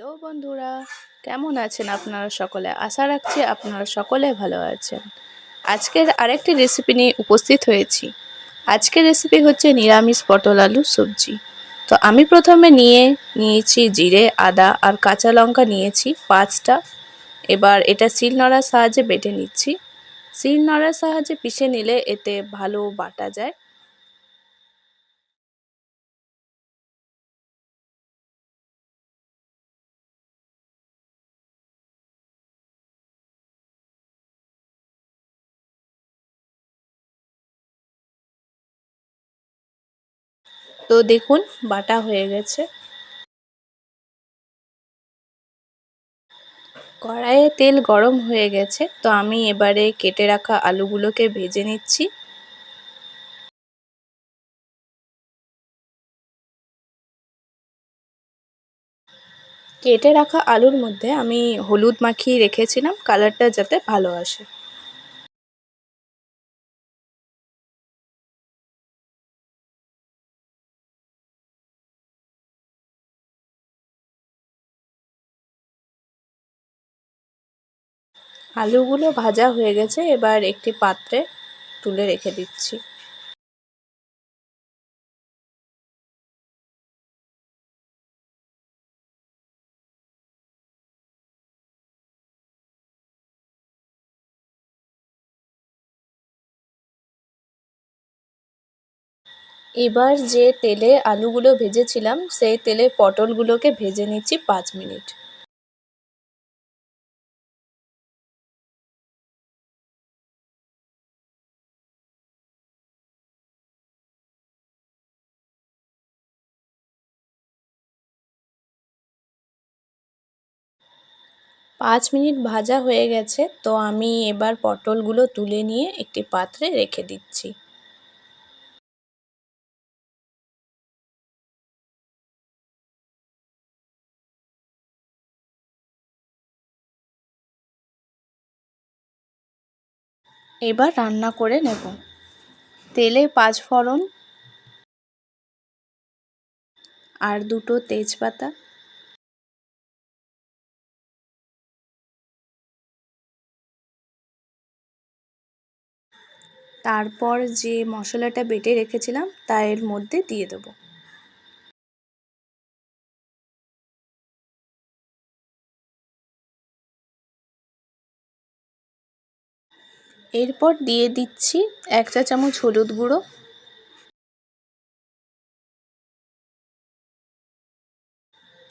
Hello বন্ধুরা, কেমন আছেন আপনারা সকলে? আশা রাখছি আপনারা সকলে ভালো আছেন। আজকের আরেকটি রেসিপি নিয়ে উপস্থিত হয়েছি। আজকের রেসিপি হচ্ছে নিরামিষ পটল আলুর সবজি। তো আমি প্রথমে নিয়েছি জিরে, আদা আর কাঁচা লঙ্কা নিয়েছি 5টা। এবার এটা শিলনোড়ার সাহায্যে বেটে নিচ্ছি। শিলনোড়ার সাহায্যে পিষে নিলে এতে ভালো বাটা যায়। তো দেখুন বাটা হয়ে গেছে। কড়াইয়ে তেল গরম হয়ে গেছে, তো আমি এবারে কেটে রাখা আলুগুলোকে ভেজে নিচ্ছি। কেটে রাখা আলুর মধ্যে আমি হলুদ মাখিয়ে রেখেছিলাম কালারটা যাতে ভালো আসে। আলুগুলো ভাজা হয়ে গেছে, এবার একটি পাত্রে তুলে রেখে দিচ্ছি। এবার যে তেলে আলুগুলো ভেজেছিলাম সেই তেলে পটলগুলোকে ভেজে নিচ্ছি 5 মিনিট। পাঁচ মিনিট ভাজা হয়ে গেছে, তো আমি এবার পটলগুলো তুলে নিয়ে একটি পাত্রে রেখে দিচ্ছি। এবার রান্না করে নেব। তেলে 5 ফোড়ন আর 2টো তেজপাতা, তারপর যে মশলাটা বেটে রেখেছিলাম তা এর মধ্যে দিয়ে দেবো। এরপর দিয়ে দিচ্ছি 1 চা চামচ হলুদ গুঁড়ো,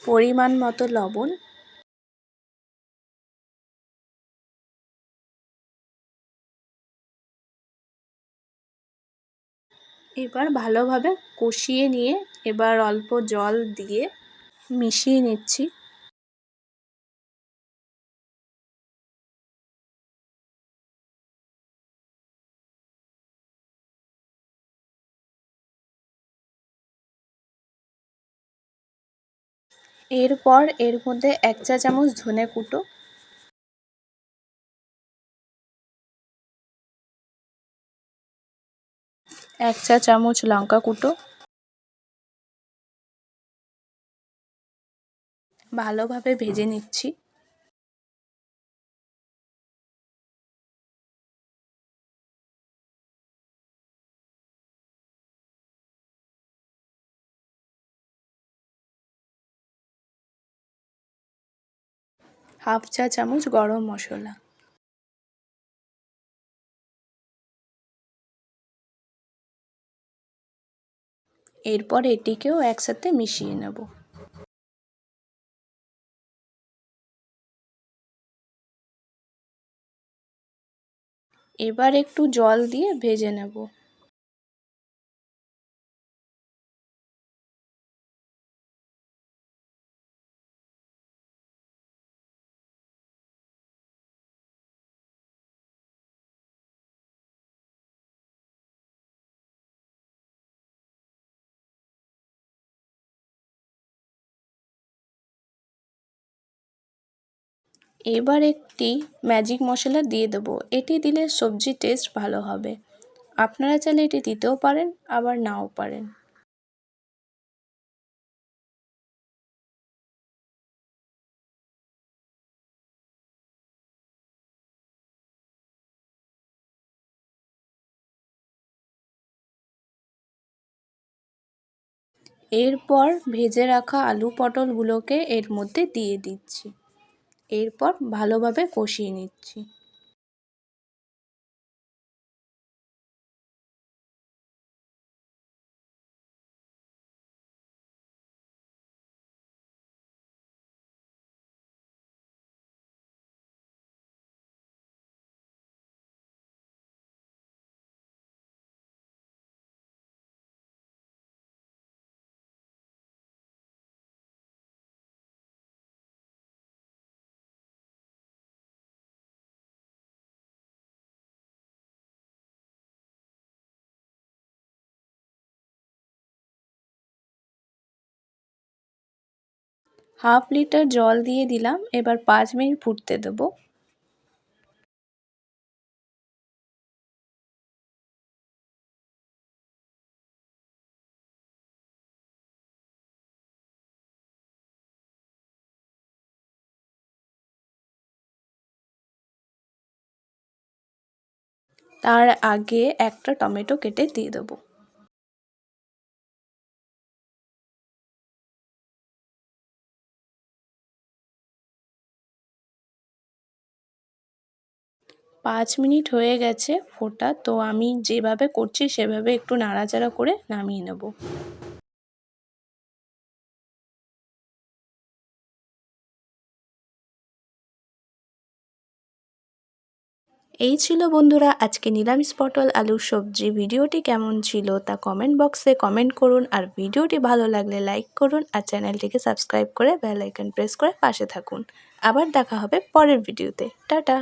পরিমাণ মতো লবণ, এবার ভালোভাবে কষিয়ে নিয়ে এবার অল্প জল দিয়ে মিশিয়ে নিচ্ছি। এরপর এর মধ্যে 1 চা চামচ ধনে কুটো, 1 চা চামচ লঙ্কা কুটো ভালোভাবে ভেজে নিচ্ছি। ½ চা চামচ গরম মশলা, এরপর এটিকেও একসাথে মিশিয়ে নেব। এবার একটু জল দিয়ে ভেজে নেব। এবার একটি ম্যাজিক মশলা দিয়ে দেবো, এটি দিলে সবজির টেস্ট ভালো হবে। আপনারা চাইলে এটি দিতেও পারেন, আবার নাও পারেন। এরপর ভেজে রাখা আলু পটলগুলোকে এর মধ্যে দিয়ে দিচ্ছি। এরপর ভালোভাবে কষিয়ে নিচ্ছি। হাফ লিটার জল দিয়ে দিলাম, এবার 5 মিনিট ফুটতে দেবো। তার আগে একটা টমেটো কেটে দিয়ে দেবো। পাঁচ মিনিট হয়ে গেছে ফোটা, তো আমি যেভাবে করছি সেভাবে একটু নাড়াচাড়া করে নামিয়ে নেব। এই ছিল বন্ধুরা আজকে নিরামিষ পটল আলুর সবজি। ভিডিওটি কেমন ছিল তা কমেন্ট বক্সে কমেন্ট করুন, আর ভিডিওটি ভালো লাগলে লাইক করুন, আর চ্যানেলটিকে সাবস্ক্রাইব করে বেল আইকন প্রেস করে পাশে থাকুন। আবার দেখা হবে পরের ভিডিওতে। টাটা।